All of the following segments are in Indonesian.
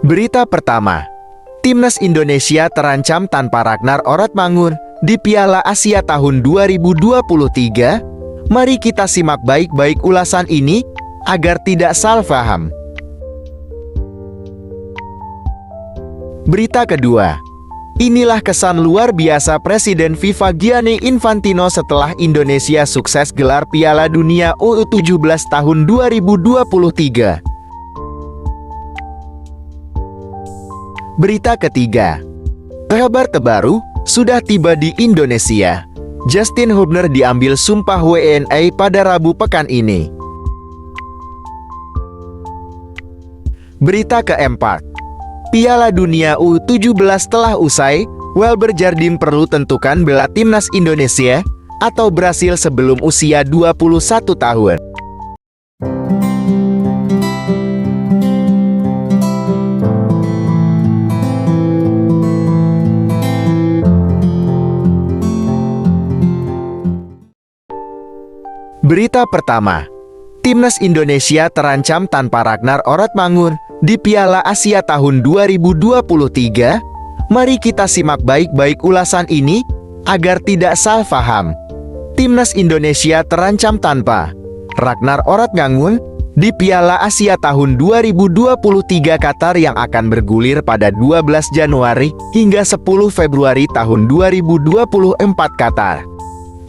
Berita pertama, Timnas Indonesia terancam tanpa Ragnar Oratmangun di Piala Asia tahun 2023. Mari kita simak baik-baik ulasan ini agar tidak salah paham. Berita kedua, inilah kesan luar biasa Presiden FIFA Gianni Infantino setelah Indonesia sukses gelar Piala Dunia U17 tahun 2023. Berita ketiga, kabar terbaru sudah tiba di Indonesia. Justin Hubner diambil sumpah WNA pada Rabu pekan ini. Berita keempat, Piala Dunia U17 telah usai. Welber Jardim perlu tentukan bela Timnas Indonesia atau Brasil sebelum usia 21 tahun. Berita pertama, Timnas Indonesia terancam tanpa Ragnar Oratmangun di Piala Asia tahun 2023. Mari kita simak baik-baik ulasan ini agar tidak salah paham. Timnas Indonesia terancam tanpa Ragnar Oratmangun di Piala Asia tahun 2023 Qatar yang akan bergulir pada 12 Januari hingga 10 Februari tahun 2024 Qatar.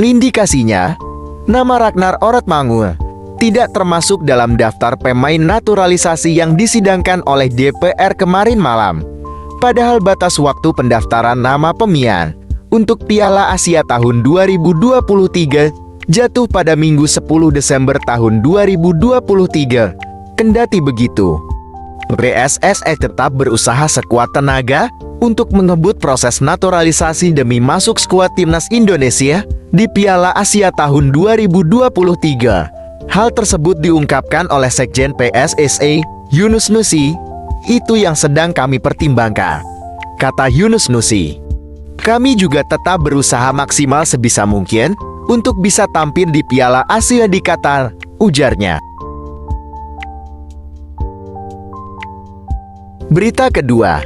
Indikasinya, nama Ragnar Oratmangun tidak termasuk dalam daftar pemain naturalisasi yang disidangkan oleh DPR kemarin malam. Padahal batas waktu pendaftaran nama pemain untuk Piala Asia tahun 2023 jatuh pada Minggu 10 Desember tahun 2023. Kendati begitu, PSSI tetap berusaha sekuat tenaga untuk mengebut proses naturalisasi demi masuk skuad Timnas Indonesia di Piala Asia tahun 2023. Hal tersebut diungkapkan oleh Sekjen PSSI, Yunus Nusi. Itu yang sedang kami pertimbangkan, kata Yunus Nusi. Kami juga tetap berusaha maksimal sebisa mungkin untuk bisa tampil di Piala Asia di Qatar, ujarnya. Berita kedua,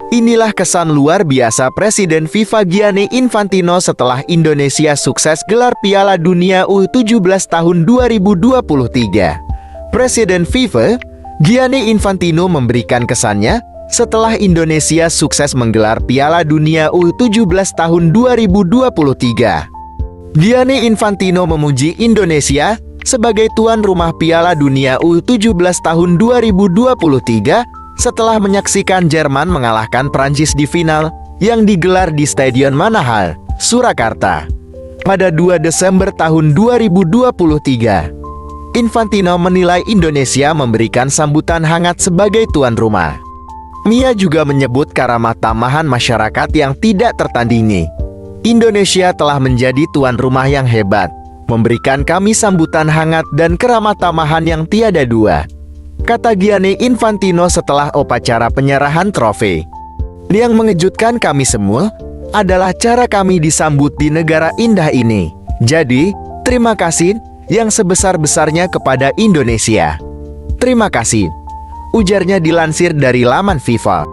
inilah kesan luar biasa Presiden FIFA Gianni Infantino setelah Indonesia sukses gelar Piala Dunia U17 tahun 2023. Presiden FIFA Gianni Infantino memberikan kesannya setelah Indonesia sukses menggelar Piala Dunia U17 tahun 2023. Gianni Infantino memuji Indonesia sebagai tuan rumah Piala Dunia U17 tahun 2023 setelah menyaksikan Jerman mengalahkan Prancis di final yang digelar di Stadion Manahan, Surakarta pada 2 Desember tahun 2023. Infantino menilai Indonesia memberikan sambutan hangat sebagai tuan rumah. Ia juga menyebut karamah tamahan masyarakat yang tidak tertandingi. Indonesia telah menjadi tuan rumah yang hebat, memberikan kami sambutan hangat dan keramah tamahan yang tiada dua, kata Gianni Infantino setelah upacara penyerahan trofi. Yang mengejutkan kami semua adalah cara kami disambut di negara indah ini. Jadi, terima kasih yang sebesar-besarnya kepada Indonesia. Terima kasih, ujarnya dilansir dari laman FIFA.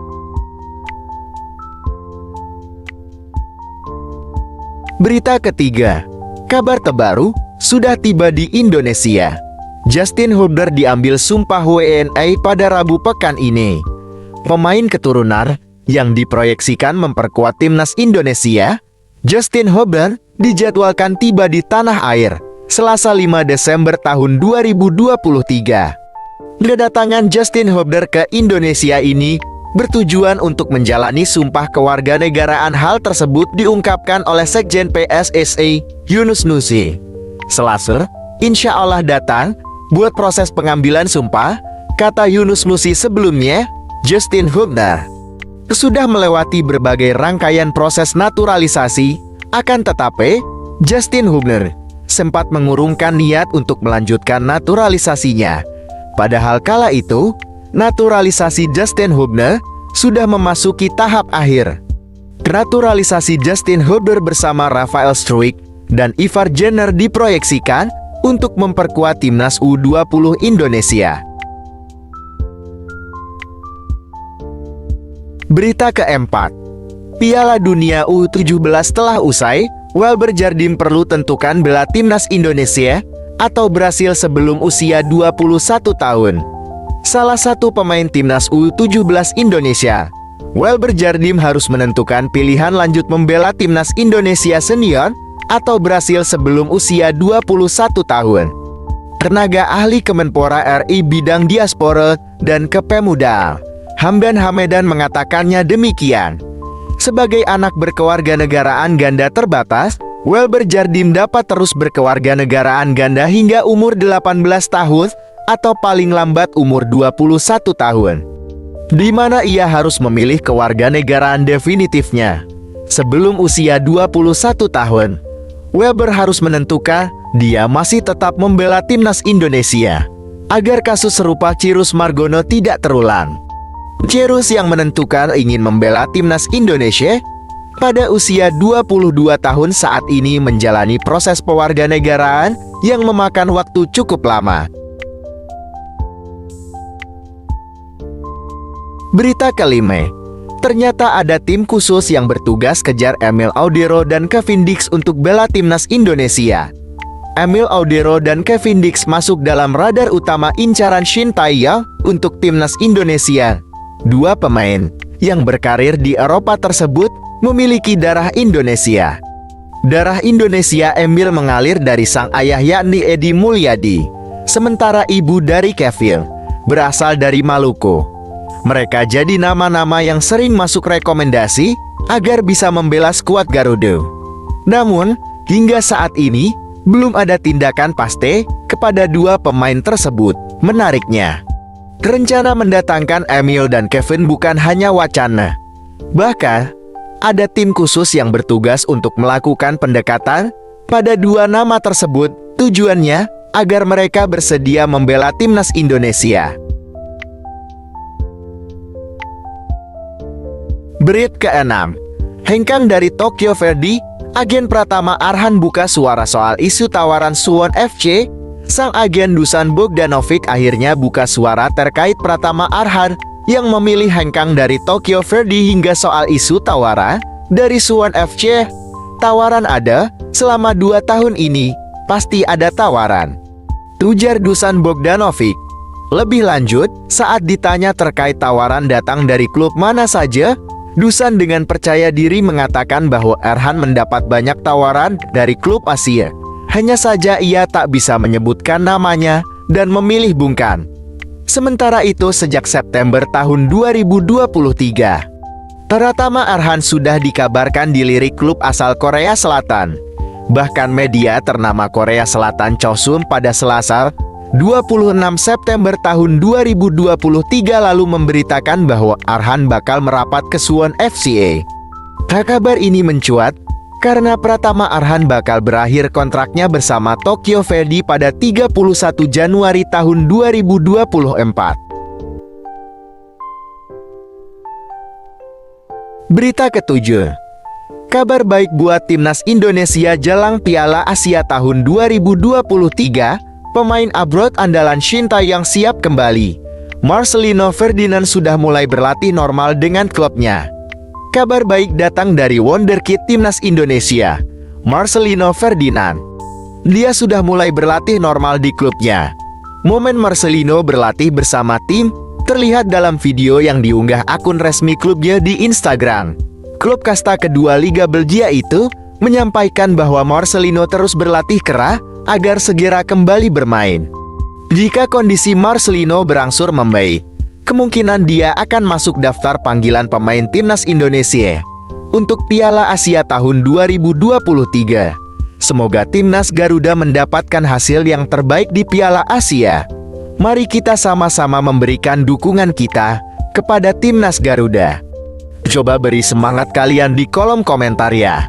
Berita ketiga, kabar terbaru sudah tiba di Indonesia. Justin Hubner diambil sumpah WNA pada Rabu pekan ini. Pemain keturunan yang diproyeksikan memperkuat Timnas Indonesia, Justin Hubner dijadwalkan tiba di tanah air Selasa 5 Desember tahun 2023. Kedatangan Justin Hubner ke Indonesia ini bertujuan untuk menjalani sumpah kewarganegaraan. Hal tersebut diungkapkan oleh Sekjen PSSI, Yunus Nusi. Selasa, insya Allah datang buat proses pengambilan sumpah, kata Yunus Nusi. Sebelumnya, Justin Hubner sudah melewati berbagai rangkaian proses naturalisasi. Akan tetapi, Justin Hubner sempat mengurungkan niat untuk melanjutkan naturalisasinya. Padahal kala itu, naturalisasi Justin Hubner sudah memasuki tahap akhir. Naturalisasi Justin Hubner bersama Rafael Struijk dan Ivar Jenner diproyeksikan untuk memperkuat Timnas U20 Indonesia. Berita keempat, Piala Dunia U17 telah usai. Welber Jardim perlu tentukan bela timnas Indonesia atau Brasil sebelum usia 21 tahun. Salah satu pemain timnas U17 Indonesia, Welber Jardim harus menentukan pilihan lanjut membela timnas Indonesia senior atau Brasil sebelum usia 21 tahun. Tenaga ahli Kemenpora RI bidang diaspora dan kepemudaan, Hamdan Hamedan mengatakannya demikian. Sebagai anak berkewarganegaraan ganda terbatas, Welber Jardim dapat terus berkewarganegaraan ganda hingga umur 18 tahun atau paling lambat umur 21 tahun, di mana ia harus memilih kewarganegaraan definitifnya. Sebelum usia 21 tahun, Welber harus menentukan dia masih tetap membela timnas Indonesia agar kasus serupa Cirus Margono tidak terulang. Cirus yang menentukan ingin membela timnas Indonesia pada usia 22 tahun saat ini menjalani proses pewarganegaraan yang memakan waktu cukup lama. Berita kelima, ternyata ada tim khusus yang bertugas kejar Emil Audero dan Kevin Dix untuk bela timnas Indonesia. Emil Audero dan Kevin Dix masuk dalam radar utama incaran Shin Tae-yong untuk timnas Indonesia. Dua pemain yang berkarir di Eropa tersebut memiliki darah Indonesia. Darah Indonesia Emil mengalir dari sang ayah yakni Edi Mulyadi, sementara ibu dari Kevin berasal dari Maluku. Mereka jadi nama-nama yang sering masuk rekomendasi agar bisa membela skuad Garuda. Namun, hingga saat ini belum ada tindakan pasti kepada dua pemain tersebut. Menariknya, rencana mendatangkan Emil dan Kevin bukan hanya wacana. Bahkan, ada tim khusus yang bertugas untuk melakukan pendekatan pada dua nama tersebut. Tujuannya agar mereka bersedia membela timnas Indonesia. Berita keenam, hengkang dari Tokyo Verdy, agen Pratama Arhan buka suara soal isu tawaran Suwon FC. Sang agen Dusan Bogdanovic akhirnya buka suara terkait Pratama Arhan yang memilih hengkang dari Tokyo Verdy hingga soal isu tawaran dari Suwon FC. Tawaran ada, selama 2 tahun ini, pasti ada tawaran, tujar Dusan Bogdanovic. Lebih lanjut, saat ditanya terkait tawaran datang dari klub mana saja, Dusan dengan percaya diri mengatakan bahwa Arhan mendapat banyak tawaran dari klub Asia. Hanya saja ia tak bisa menyebutkan namanya dan memilih bungkan. Sementara itu sejak September tahun 2023, Pratama Arhan sudah dikabarkan dilirik klub asal Korea Selatan. Bahkan media ternama Korea Selatan Chosun pada Selasa 26 September tahun 2023 lalu memberitakan bahwa Arhan bakal merapat ke Suwon FC. Kabar ini mencuat karena Pratama Arhan bakal berakhir kontraknya bersama Tokyo Verdy pada 31 Januari tahun 2024. Berita ketujuh, kabar baik buat timnas Indonesia jelang Piala Asia tahun 2023. Pemain abroad andalan Shin Tae-yong siap kembali. Marcelino Ferdinand sudah mulai berlatih normal dengan klubnya. Kabar baik datang dari wonderkid timnas Indonesia, Marcelino Ferdinand. Dia sudah mulai berlatih normal di klubnya. Momen Marcelino berlatih bersama tim terlihat dalam video yang diunggah akun resmi klubnya di Instagram. Klub kasta kedua Liga Belgia itu menyampaikan bahwa Marcelino terus berlatih keras agar segera kembali bermain. Jika kondisi Marcelino berangsur membaik, kemungkinan dia akan masuk daftar panggilan pemain timnas Indonesia untuk Piala Asia tahun 2023. Semoga timnas Garuda mendapatkan hasil yang terbaik di Piala Asia. Mari kita sama-sama memberikan dukungan kita kepada timnas Garuda. Coba beri semangat kalian di kolom komentar ya.